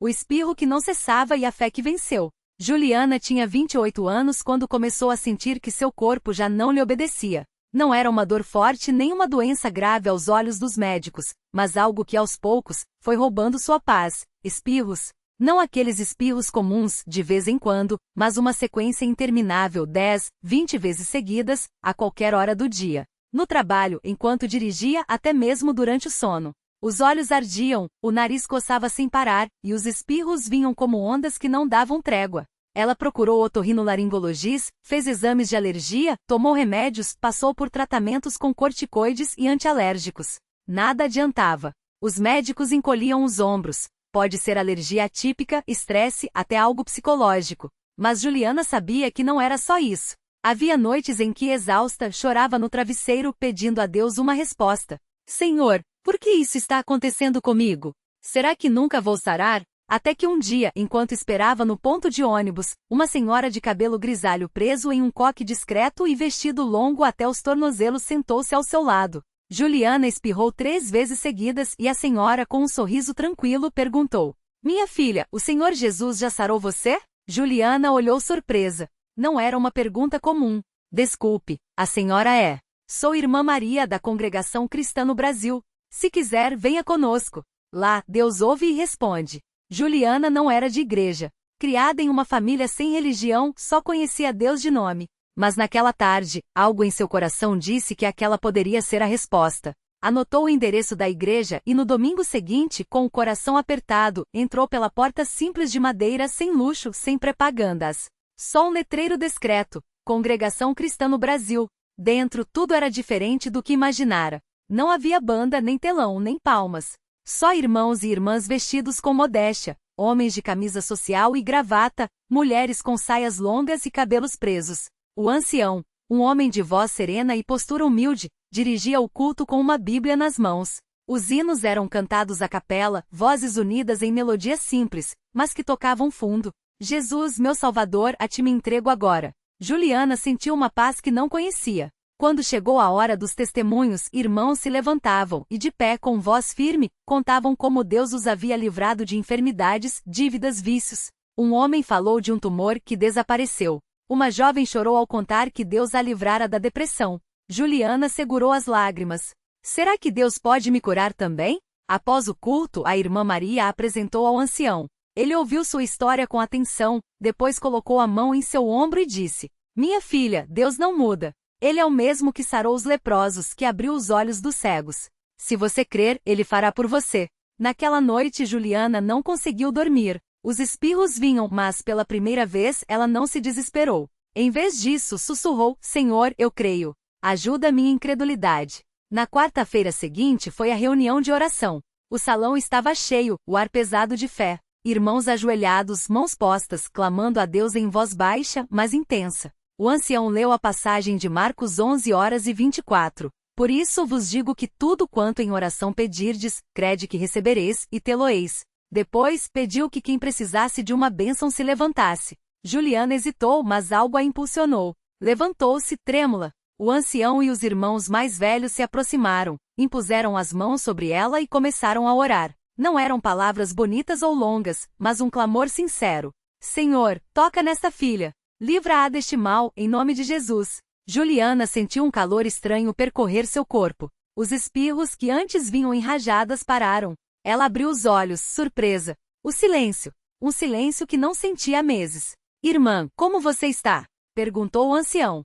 o espirro que não cessava e a fé que venceu. Juliana tinha 28 anos quando começou a sentir que seu corpo já não lhe obedecia. Não era uma dor forte nem uma doença grave aos olhos dos médicos, mas algo que aos poucos foi roubando sua paz. Espirros. Não aqueles espirros comuns, de vez em quando, mas uma sequência interminável 10, 20 vezes seguidas, a qualquer hora do dia. No trabalho, enquanto dirigia, até mesmo durante o sono. Os olhos ardiam, o nariz coçava sem parar, e os espirros vinham como ondas que não davam trégua. Ela procurou otorrinolaringologista, fez exames de alergia, tomou remédios, passou por tratamentos com corticoides e antialérgicos. Nada adiantava. Os médicos encolhiam os ombros. Pode ser alergia atípica, estresse, até algo psicológico. Mas Juliana sabia que não era só isso. Havia noites em que, exausta, chorava no travesseiro pedindo a Deus uma resposta. Senhor, por que isso está acontecendo comigo? Será que nunca vou sarar? Até que um dia, enquanto esperava no ponto de ônibus, uma senhora de cabelo grisalho preso em um coque discreto e vestido longo até os tornozelos sentou-se ao seu lado. Juliana espirrou 3 vezes seguidas e a senhora, com um sorriso tranquilo, perguntou: Minha filha, o Senhor Jesus já sarou você? Juliana olhou surpresa. Não era uma pergunta comum. Desculpe, a senhora é. Sou irmã Maria da Congregação Cristã no Brasil. Se quiser, venha conosco. Lá, Deus ouve e responde. Juliana não era de igreja. Criada em uma família sem religião, só conhecia Deus de nome. Mas naquela tarde, algo em seu coração disse que aquela poderia ser a resposta. Anotou o endereço da igreja e no domingo seguinte, com o coração apertado, entrou pela porta simples de madeira sem luxo, sem propagandas. Só um letreiro discreto, Congregação Cristã no Brasil. Dentro tudo era diferente do que imaginara. Não havia banda, nem telão, nem palmas. Só irmãos e irmãs vestidos com modéstia, homens de camisa social e gravata, mulheres com saias longas e cabelos presos. O ancião, um homem de voz serena e postura humilde, dirigia o culto com uma Bíblia nas mãos. Os hinos eram cantados a capela, vozes unidas em melodias simples, mas que tocavam fundo. Jesus, meu Salvador, a ti me entrego agora. Juliana sentiu uma paz que não conhecia. Quando chegou a hora dos testemunhos, irmãos se levantavam e, de pé com voz firme, contavam como Deus os havia livrado de enfermidades, dívidas, vícios. Um homem falou de um tumor que desapareceu. Uma jovem chorou ao contar que Deus a livrara da depressão. Juliana segurou as lágrimas. Será que Deus pode me curar também? Após o culto, a irmã Maria a apresentou ao ancião. Ele ouviu sua história com atenção, depois colocou a mão em seu ombro e disse: Minha filha, Deus não muda. Ele é o mesmo que sarou os leprosos, que abriu os olhos dos cegos. Se você crer, ele fará por você. Naquela noite Juliana não conseguiu dormir. Os espirros vinham, mas pela primeira vez ela não se desesperou. Em vez disso, sussurrou: Senhor, eu creio. Ajuda a minha incredulidade. Na quarta-feira seguinte foi a reunião de oração. O salão estava cheio, o ar pesado de fé. Irmãos ajoelhados, mãos postas, clamando a Deus em voz baixa, mas intensa. O ancião leu a passagem de Marcos 11h24. Por isso vos digo que tudo quanto em oração pedirdes, crede que recebereis, e tê-lo-eis. Depois, pediu que quem precisasse de uma bênção se levantasse. Juliana hesitou, mas algo a impulsionou. Levantou-se, trêmula. O ancião e os irmãos mais velhos se aproximaram, impuseram as mãos sobre ela e começaram a orar. Não eram palavras bonitas ou longas, mas um clamor sincero. Senhor, toca nesta filha. Livra-a deste mal, em nome de Jesus. Juliana sentiu um calor estranho percorrer seu corpo. Os espirros que antes vinham em rajadas pararam. Ela abriu os olhos, surpresa. O silêncio. Um silêncio que não sentia há meses. Irmã, como você está? Perguntou o ancião.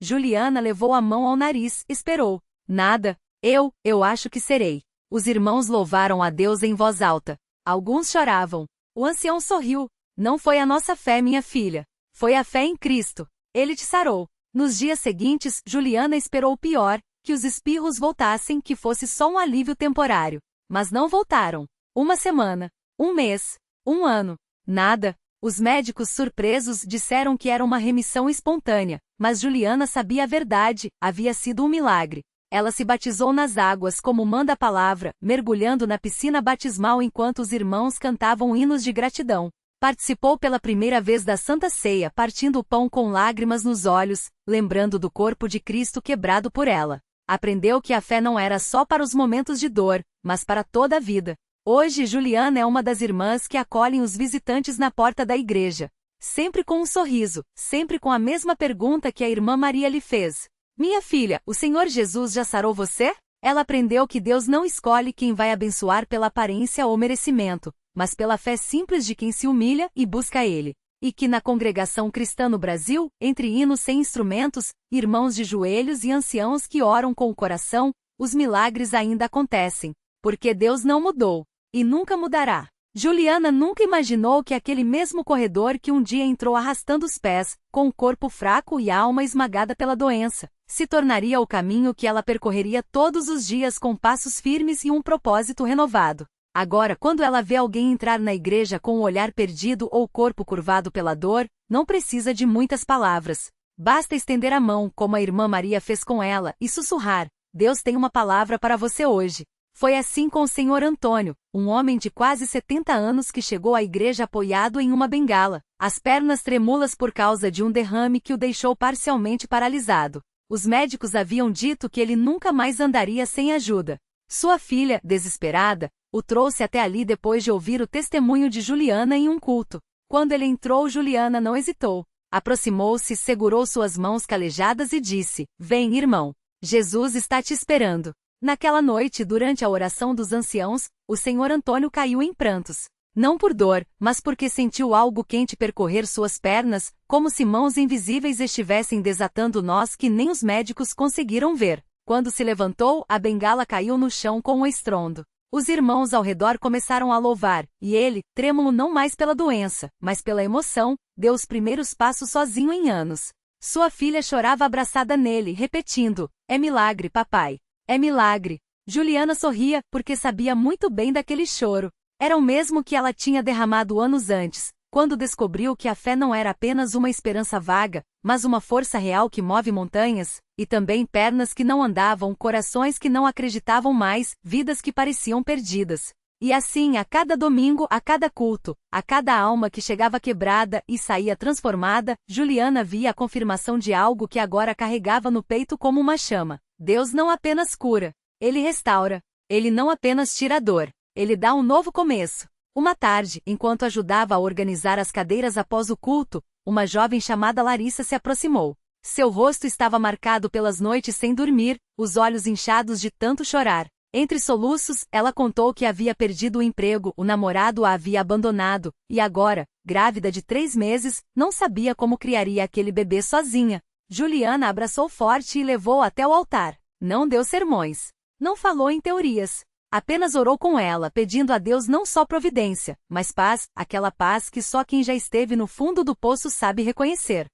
Juliana levou a mão ao nariz, esperou. Nada. Eu acho que serei. Os irmãos louvaram a Deus em voz alta. Alguns choravam. O ancião sorriu. Não foi a nossa fé, minha filha. Foi a fé em Cristo. Ele te sarou. Nos dias seguintes, Juliana esperou o pior, que os espirros voltassem, que fosse só um alívio temporário. Mas não voltaram. Uma semana. Um mês. Um ano. Nada. Os médicos surpresos disseram que era uma remissão espontânea, mas Juliana sabia a verdade, havia sido um milagre. Ela se batizou nas águas como manda a palavra, mergulhando na piscina batismal enquanto os irmãos cantavam hinos de gratidão. Participou pela primeira vez da Santa Ceia, partindo o pão com lágrimas nos olhos, lembrando do corpo de Cristo quebrado por ela. Aprendeu que a fé não era só para os momentos de dor, mas para toda a vida. Hoje Juliana é uma das irmãs que acolhem os visitantes na porta da igreja. Sempre com um sorriso, sempre com a mesma pergunta que a irmã Maria lhe fez. Minha filha, o Senhor Jesus já sarou você? Ela aprendeu que Deus não escolhe quem vai abençoar pela aparência ou merecimento, mas pela fé simples de quem se humilha e busca Ele. E que na congregação cristã no Brasil, entre hinos sem instrumentos, irmãos de joelhos e anciãos que oram com o coração, os milagres ainda acontecem. Porque Deus não mudou. E nunca mudará. Juliana nunca imaginou que aquele mesmo corredor que um dia entrou arrastando os pés, com o corpo fraco e a alma esmagada pela doença, se tornaria o caminho que ela percorreria todos os dias com passos firmes e um propósito renovado. Agora, quando ela vê alguém entrar na igreja com o olhar perdido ou o corpo curvado pela dor, não precisa de muitas palavras. Basta estender a mão, como a irmã Maria fez com ela, e sussurrar: Deus tem uma palavra para você hoje. Foi assim com o Sr. Antônio, um homem de quase 70 anos que chegou à igreja apoiado em uma bengala, as pernas trêmulas por causa de um derrame que o deixou parcialmente paralisado. Os médicos haviam dito que ele nunca mais andaria sem ajuda. Sua filha, desesperada, o trouxe até ali depois de ouvir o testemunho de Juliana em um culto. Quando ele entrou, Juliana não hesitou. Aproximou-se, segurou suas mãos calejadas e disse: Vem, irmão. Jesus está te esperando. Naquela noite, durante a oração dos anciãos, o Sr. Antônio caiu em prantos. Não por dor, mas porque sentiu algo quente percorrer suas pernas, como se mãos invisíveis estivessem desatando nós que nem os médicos conseguiram ver. Quando se levantou, a bengala caiu no chão com um estrondo. Os irmãos ao redor começaram a louvar, e ele, trêmulo não mais pela doença, mas pela emoção, deu os primeiros passos sozinho em anos. Sua filha chorava abraçada nele, repetindo: É milagre, papai. É milagre. Juliana sorria, porque sabia muito bem daquele choro. Era o mesmo que ela tinha derramado anos antes, quando descobriu que a fé não era apenas uma esperança vaga, mas uma força real que move montanhas, e também pernas que não andavam, corações que não acreditavam mais, vidas que pareciam perdidas. E assim, a cada domingo, a cada culto, a cada alma que chegava quebrada e saía transformada, Juliana via a confirmação de algo que agora carregava no peito como uma chama. Deus não apenas cura, Ele restaura. Ele não apenas tira a dor, Ele dá um novo começo. Uma tarde, enquanto ajudava a organizar as cadeiras após o culto, uma jovem chamada Larissa se aproximou. Seu rosto estava marcado pelas noites sem dormir, os olhos inchados de tanto chorar. Entre soluços, ela contou que havia perdido o emprego, o namorado a havia abandonado, e agora, grávida de 3 meses, não sabia como criaria aquele bebê sozinha. Juliana abraçou forte e levou até o altar. Não deu sermões. Não falou em teorias. Apenas orou com ela, pedindo a Deus não só providência, mas paz, aquela paz que só quem já esteve no fundo do poço sabe reconhecer.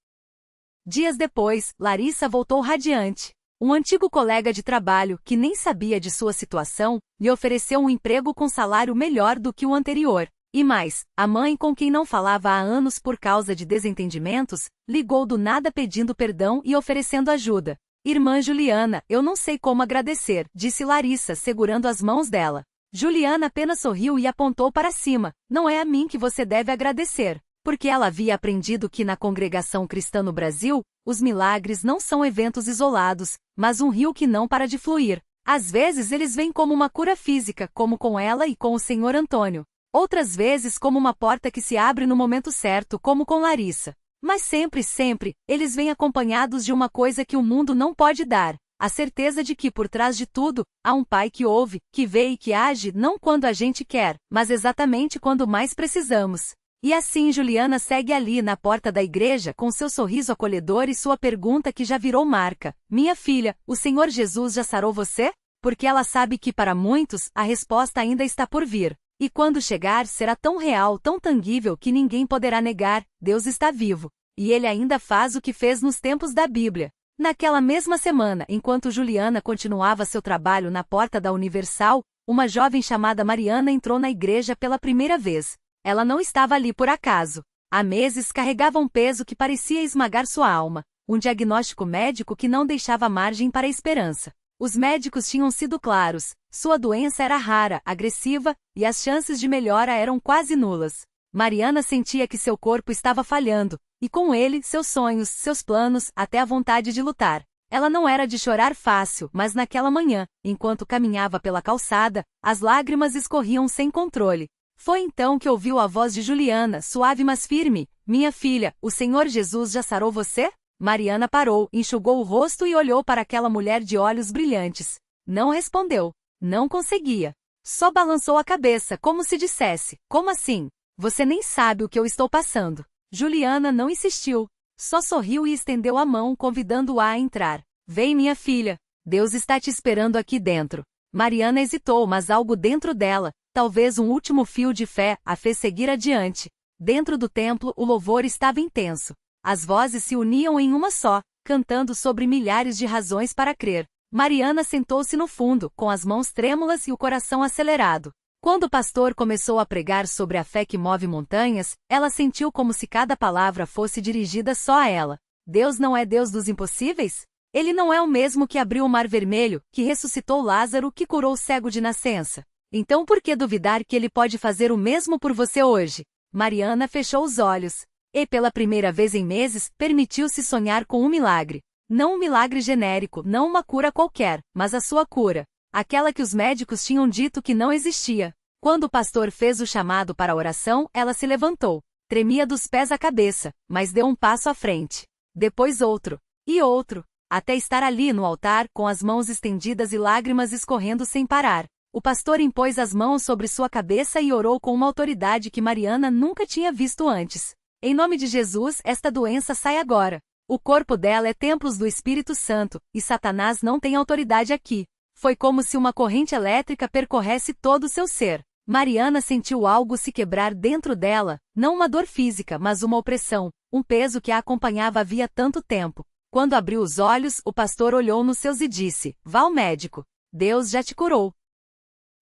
Dias depois, Larissa voltou radiante. Um antigo colega de trabalho, que nem sabia de sua situação, lhe ofereceu um emprego com salário melhor do que o anterior. E mais, a mãe com quem não falava há anos por causa de desentendimentos, ligou do nada pedindo perdão e oferecendo ajuda. Irmã Juliana, eu não sei como agradecer, disse Larissa, segurando as mãos dela. Juliana apenas sorriu e apontou para cima. Não é a mim que você deve agradecer. Porque ela havia aprendido que na congregação cristã no Brasil, os milagres não são eventos isolados, mas um rio que não para de fluir. Às vezes eles vêm como uma cura física, como com ela e com o Sr. Antônio. Outras vezes como uma porta que se abre no momento certo, como com Larissa. Mas sempre, eles vêm acompanhados de uma coisa que o mundo não pode dar. A certeza de que por trás de tudo, há um Pai que ouve, que vê e que age não quando a gente quer, mas exatamente quando mais precisamos. E assim Juliana segue ali na porta da igreja com seu sorriso acolhedor e sua pergunta que já virou marca. Minha filha, o Senhor Jesus já sarou você? Porque ela sabe que para muitos, a resposta ainda está por vir. E quando chegar, será tão real, tão tangível que ninguém poderá negar: Deus está vivo. E Ele ainda faz o que fez nos tempos da Bíblia. Naquela mesma semana, enquanto Juliana continuava seu trabalho na porta da Universal, uma jovem chamada Mariana entrou na igreja pela primeira vez. Ela não estava ali por acaso. Há meses carregava um peso que parecia esmagar sua alma, um diagnóstico médico que não deixava margem para a esperança. Os médicos tinham sido claros: sua doença era rara, agressiva, e as chances de melhora eram quase nulas. Mariana sentia que seu corpo estava falhando, e com ele, seus sonhos, seus planos, até a vontade de lutar. Ela não era de chorar fácil, mas naquela manhã, enquanto caminhava pela calçada, as lágrimas escorriam sem controle. Foi então que ouviu a voz de Juliana, suave mas firme: "Minha filha, o Senhor Jesus já sarou você?" Mariana parou, enxugou o rosto e olhou para aquela mulher de olhos brilhantes. Não respondeu. Não conseguia. Só balançou a cabeça, como se dissesse: "Como assim? Você nem sabe o que eu estou passando." Juliana não insistiu. Só sorriu e estendeu a mão, convidando-a a entrar. "Vem, minha filha. Deus está te esperando aqui dentro." Mariana hesitou, mas algo dentro dela, talvez um último fio de fé, a fez seguir adiante. Dentro do templo, o louvor estava intenso. As vozes se uniam em uma só, cantando sobre milhares de razões para crer. Mariana sentou-se no fundo, com as mãos trêmulas e o coração acelerado. Quando o pastor começou a pregar sobre a fé que move montanhas, ela sentiu como se cada palavra fosse dirigida só a ela. Deus não é Deus dos impossíveis? Ele não é o mesmo que abriu o mar vermelho, que ressuscitou Lázaro, que curou o cego de nascença. Então por que duvidar que ele pode fazer o mesmo por você hoje? Mariana fechou os olhos. E pela primeira vez em meses, permitiu-se sonhar com um milagre. Não um milagre genérico, não uma cura qualquer, mas a sua cura. Aquela que os médicos tinham dito que não existia. Quando o pastor fez o chamado para a oração, ela se levantou. Tremia dos pés à cabeça, mas deu um passo à frente. Depois outro. E outro. Até estar ali no altar, com as mãos estendidas e lágrimas escorrendo sem parar. O pastor impôs as mãos sobre sua cabeça e orou com uma autoridade que Mariana nunca tinha visto antes. "Em nome de Jesus, esta doença sai agora. O corpo dela é templo do Espírito Santo, e Satanás não tem autoridade aqui." Foi como se uma corrente elétrica percorresse todo o seu ser. Mariana sentiu algo se quebrar dentro dela, não uma dor física, mas uma opressão, um peso que a acompanhava havia tanto tempo. Quando abriu os olhos, o pastor olhou nos seus e disse: "Vá ao médico. Deus já te curou."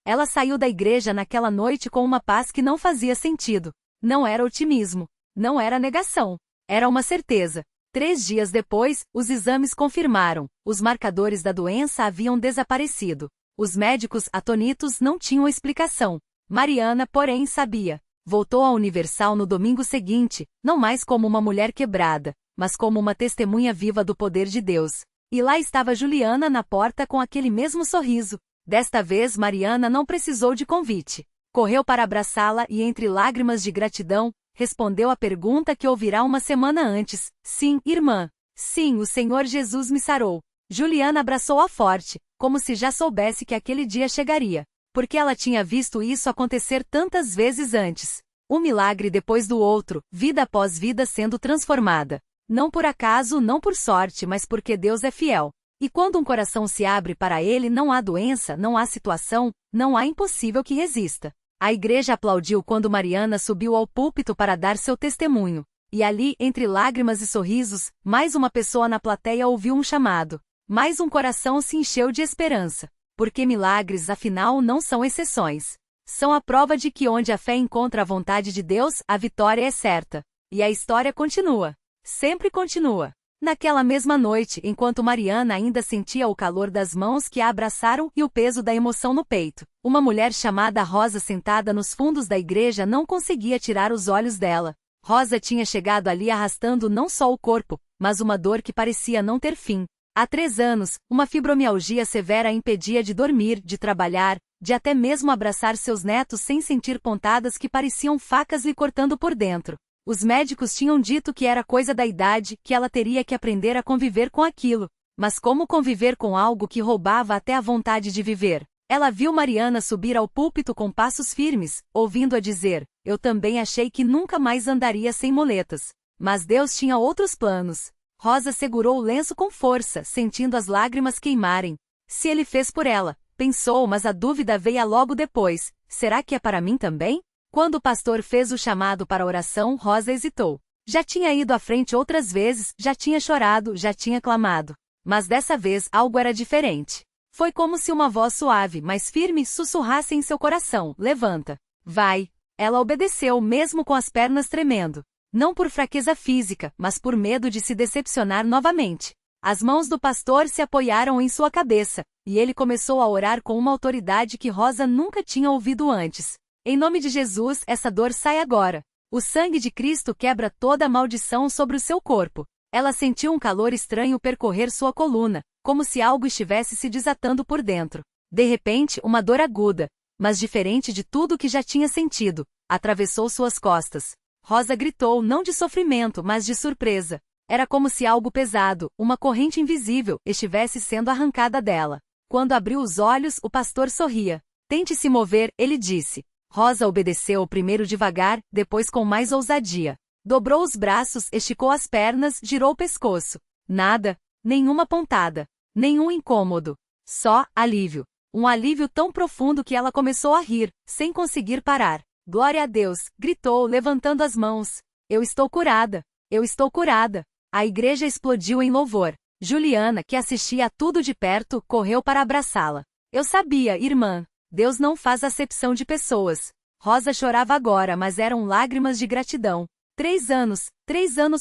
Ela saiu da igreja naquela noite com uma paz que não fazia sentido. Não era otimismo. Não era negação. Era uma certeza. 3 dias depois, os exames confirmaram. Os marcadores da doença haviam desaparecido. Os médicos, atonitos, não tinham explicação. Mariana, porém, sabia. Voltou à Universal no domingo seguinte, não mais como uma mulher quebrada, mas como uma testemunha viva do poder de Deus. E lá estava Juliana na porta com aquele mesmo sorriso. Desta vez Mariana não precisou de convite. Correu para abraçá-la e, entre lágrimas de gratidão, respondeu à pergunta que ouvirá uma semana antes: "Sim, irmã. Sim, o Senhor Jesus me sarou." Juliana abraçou-a forte, como se já soubesse que aquele dia chegaria, porque ela tinha visto isso acontecer tantas vezes antes. Um milagre depois do outro, vida após vida sendo transformada. Não por acaso, não por sorte, mas porque Deus é fiel. E quando um coração se abre para Ele, não há doença, não há situação, não há impossível que resista. A igreja aplaudiu quando Mariana subiu ao púlpito para dar seu testemunho. E ali, entre lágrimas e sorrisos, mais uma pessoa na plateia ouviu um chamado. Mais um coração se encheu de esperança. Porque milagres, afinal, não são exceções. São a prova de que onde a fé encontra a vontade de Deus, a vitória é certa. E a história continua. Sempre continua. Naquela mesma noite, enquanto Mariana ainda sentia o calor das mãos que a abraçaram e o peso da emoção no peito, uma mulher chamada Rosa, sentada nos fundos da igreja, não conseguia tirar os olhos dela. Rosa tinha chegado ali arrastando não só o corpo, mas uma dor que parecia não ter fim. Há 3 anos, uma fibromialgia severa a impedia de dormir, de trabalhar, de até mesmo abraçar seus netos sem sentir pontadas que pareciam facas lhe cortando por dentro. Os médicos tinham dito que era coisa da idade, que ela teria que aprender a conviver com aquilo. Mas como conviver com algo que roubava até a vontade de viver? Ela viu Mariana subir ao púlpito com passos firmes, ouvindo-a dizer: "Eu também achei que nunca mais andaria sem muletas. Mas Deus tinha outros planos." Rosa segurou o lenço com força, sentindo as lágrimas queimarem. Se ele fez por ela, pensou, mas a dúvida veio logo depois: será que é para mim também? Quando o pastor fez o chamado para a oração, Rosa hesitou. Já tinha ido à frente outras vezes, já tinha chorado, já tinha clamado. Mas dessa vez algo era diferente. Foi como se uma voz suave, mas firme, sussurrasse em seu coração: "Levanta. Vai." Ela obedeceu, mesmo com as pernas tremendo. Não por fraqueza física, mas por medo de se decepcionar novamente. As mãos do pastor se apoiaram em sua cabeça, e ele começou a orar com uma autoridade que Rosa nunca tinha ouvido antes. "Em nome de Jesus, essa dor sai agora. O sangue de Cristo quebra toda a maldição sobre o seu corpo. Ela sentiu um calor estranho percorrer sua coluna, como se algo estivesse se desatando por dentro. De repente, uma dor aguda, mas diferente de tudo que já tinha sentido, atravessou suas costas. Rosa gritou não de sofrimento, mas de surpresa. Era como se algo pesado, uma corrente invisível, estivesse sendo arrancada dela. Quando abriu os olhos, o pastor sorria. Tente se mover, ele disse. Rosa obedeceu primeiro devagar, depois com mais ousadia. Dobrou os braços, esticou as pernas, girou o pescoço. Nada, nenhuma pontada, nenhum incômodo. Só alívio. Um alívio tão profundo que ela começou a rir, sem conseguir parar. Glória a Deus, gritou, levantando as mãos. Eu estou curada. Eu estou curada. A igreja explodiu em louvor. Juliana, que assistia a tudo de perto, correu para abraçá-la. Eu sabia, irmã. Deus não faz acepção de pessoas. Rosa chorava agora, mas eram lágrimas de gratidão. 3 anos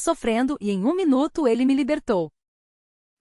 sofrendo e em 1 minuto ele me libertou.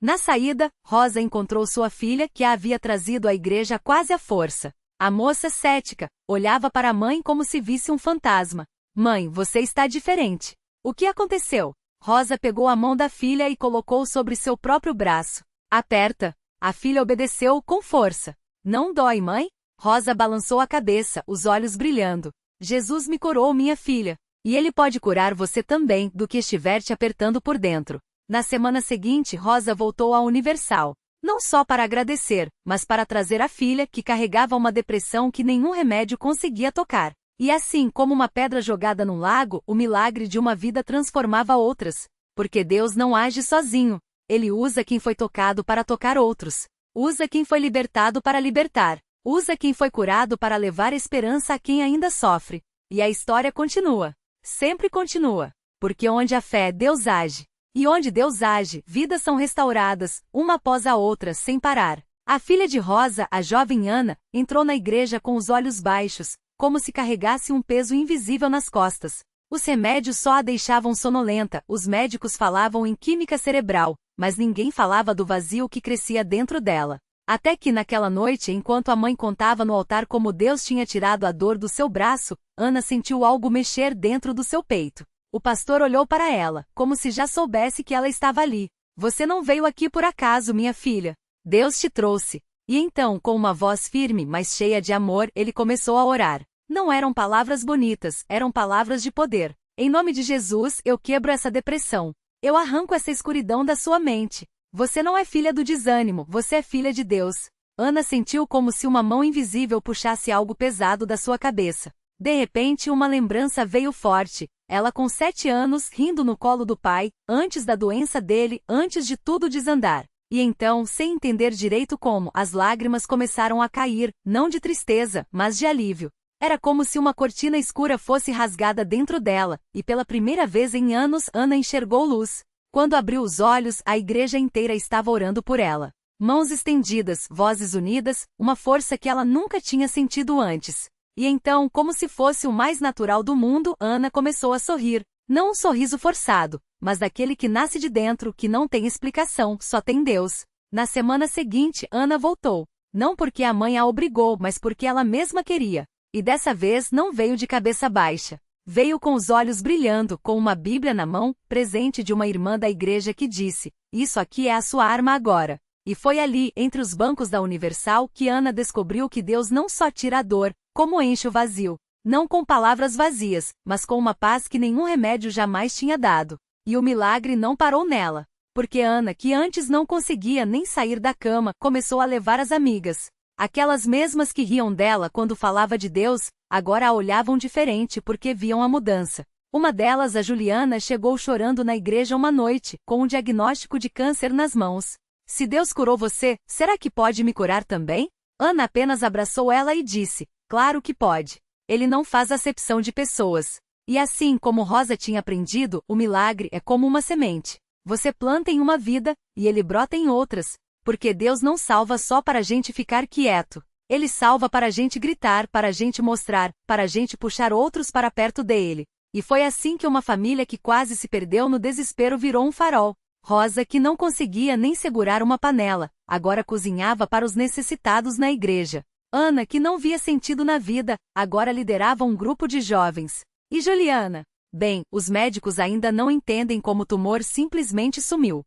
Na saída, Rosa encontrou sua filha que a havia trazido à igreja quase à força. A moça cética olhava para a mãe como se visse um fantasma. Mãe, você está diferente. O que aconteceu? Rosa pegou a mão da filha e colocou sobre seu próprio braço. Aperta. A filha obedeceu com força. Não dói, mãe? Rosa balançou a cabeça, os olhos brilhando. Jesus me curou, minha filha. E ele pode curar você também, do que estiver te apertando por dentro. Na semana seguinte, Rosa voltou à Universal. Não só para agradecer, mas para trazer a filha que carregava uma depressão que nenhum remédio conseguia tocar. E assim como uma pedra jogada num lago, o milagre de uma vida transformava outras. Porque Deus não age sozinho. Ele usa quem foi tocado para tocar outros. Usa quem foi libertado para libertar. Usa quem foi curado para levar esperança a quem ainda sofre. E a história continua. Sempre continua. Porque onde há fé, Deus age. E onde Deus age, vidas são restauradas, uma após a outra, sem parar. A filha de Rosa, a jovem Ana, entrou na igreja com os olhos baixos, como se carregasse um peso invisível nas costas. Os remédios só a deixavam sonolenta, os médicos falavam em química cerebral, mas ninguém falava do vazio que crescia dentro dela. Até que naquela noite, enquanto a mãe contava no altar como Deus tinha tirado a dor do seu braço, Ana sentiu algo mexer dentro do seu peito. O pastor olhou para ela, como se já soubesse que ela estava ali. Você não veio aqui por acaso, minha filha. Deus te trouxe. E então, com uma voz firme, mas cheia de amor, ele começou a orar. Não eram palavras bonitas, eram palavras de poder. Em nome de Jesus, eu quebro essa depressão. Eu arranco essa escuridão da sua mente. Você não é filha do desânimo, você é filha de Deus. Ana sentiu como se uma mão invisível puxasse algo pesado da sua cabeça. De repente, uma lembrança veio forte. Ela com 7 anos, rindo no colo do pai, antes da doença dele, antes de tudo desandar. E então, sem entender direito como, as lágrimas começaram a cair, não de tristeza, mas de alívio. Era como se uma cortina escura fosse rasgada dentro dela, e pela primeira vez em anos, Ana enxergou luz. Quando abriu os olhos, a igreja inteira estava orando por ela. Mãos estendidas, vozes unidas, uma força que ela nunca tinha sentido antes. E então, como se fosse o mais natural do mundo, Ana começou a sorrir. Não um sorriso forçado, mas daquele que nasce de dentro, que não tem explicação, só tem Deus. Na semana seguinte, Ana voltou. Não porque a mãe a obrigou, mas porque ela mesma queria. E dessa vez não veio de cabeça baixa. Veio com os olhos brilhando, com uma Bíblia na mão, presente de uma irmã da igreja que disse, isso aqui é a sua arma agora. E foi ali, entre os bancos da Universal, que Ana descobriu que Deus não só tira a dor, como enche o vazio. Não com palavras vazias, mas com uma paz que nenhum remédio jamais tinha dado. E o milagre não parou nela. Porque Ana, que antes não conseguia nem sair da cama, começou a levar as amigas. Aquelas mesmas que riam dela quando falava de Deus, agora a olhavam diferente porque viam a mudança. Uma delas, a Juliana, chegou chorando na igreja uma noite, com um diagnóstico de câncer nas mãos. Se Deus curou você, será que pode me curar também? Ana apenas abraçou ela e disse, claro que pode. Ele não faz acepção de pessoas. E assim como Rosa tinha aprendido, o milagre é como uma semente. Você planta em uma vida, e ele brota em outras. Porque Deus não salva só para a gente ficar quieto. Ele salva para a gente gritar, para a gente mostrar, para a gente puxar outros para perto dele. E foi assim que uma família que quase se perdeu no desespero virou um farol. Rosa, que não conseguia nem segurar uma panela, agora cozinhava para os necessitados na igreja. Ana, que não via sentido na vida, agora liderava um grupo de jovens. E Juliana, Bem, os médicos ainda não entendem como o tumor simplesmente sumiu.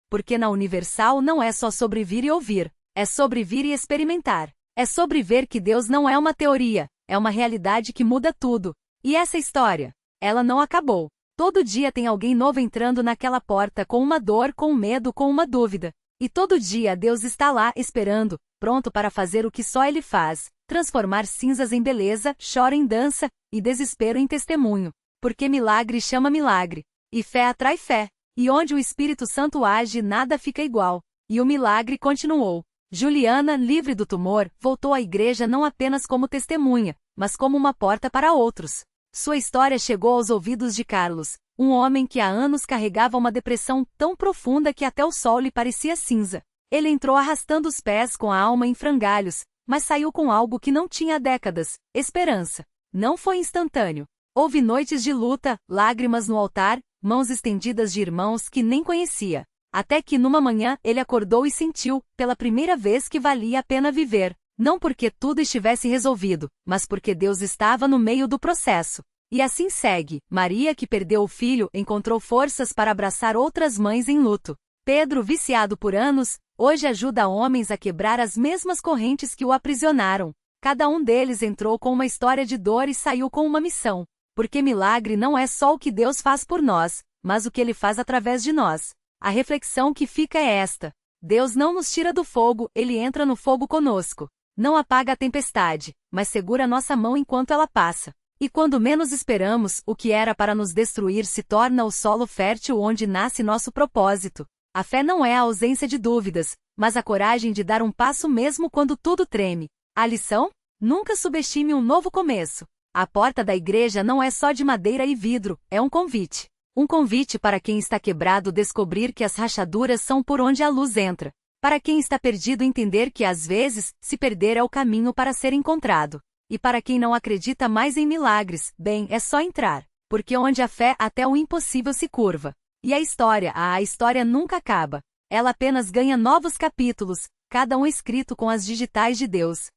Porque na Universal não é só sobre vir e ouvir, é sobre vir e experimentar. É sobre ver que Deus não é uma teoria, é uma realidade que muda tudo. E essa história, ela não acabou. Todo dia tem alguém novo entrando naquela porta com uma dor, com um medo, com uma dúvida. E todo dia Deus está lá, esperando, pronto para fazer o que só Ele faz, transformar cinzas em beleza, choro em dança, e desespero em testemunho. Porque milagre chama milagre. E fé atrai fé. E onde o Espírito Santo age, nada fica igual. E o milagre continuou. Juliana, livre do tumor, voltou à igreja não apenas como testemunha, mas como uma porta para outros. Sua história chegou aos ouvidos de Carlos, um homem que há anos carregava uma depressão tão profunda que até o sol lhe parecia cinza. Ele entrou arrastando os pés com a alma em frangalhos, mas saiu com algo que não tinha há décadas: esperança. Não foi instantâneo. Houve noites de luta, lágrimas no altar, mãos estendidas de irmãos que nem conhecia. Até que numa manhã ele acordou e sentiu, pela primeira vez, que valia a pena viver. Não porque tudo estivesse resolvido, mas porque Deus estava no meio do processo. E assim segue. Maria, que perdeu o filho, encontrou forças para abraçar outras mães em luto. Pedro, viciado por anos, hoje ajuda homens a quebrar as mesmas correntes que o aprisionaram. Cada um deles entrou com uma história de dor e saiu com uma missão. Porque milagre não é só o que Deus faz por nós, mas o que Ele faz através de nós. A reflexão que fica é esta: Deus não nos tira do fogo, Ele entra no fogo conosco. Não apaga a tempestade, mas segura nossa mão enquanto ela passa. E quando menos esperamos, o que era para nos destruir se torna o solo fértil onde nasce nosso propósito. A fé não é a ausência de dúvidas, mas a coragem de dar um passo mesmo quando tudo treme. A lição? Nunca subestime um novo começo. A porta da igreja não é só de madeira e vidro, é um convite. Um convite para quem está quebrado descobrir que as rachaduras são por onde a luz entra. Para quem está perdido entender que às vezes, se perder é o caminho para ser encontrado. E para quem não acredita mais em milagres, bem, é só entrar. Porque onde há fé, até o impossível se curva. E a história nunca acaba. Ela apenas ganha novos capítulos, cada um escrito com as digitais de Deus.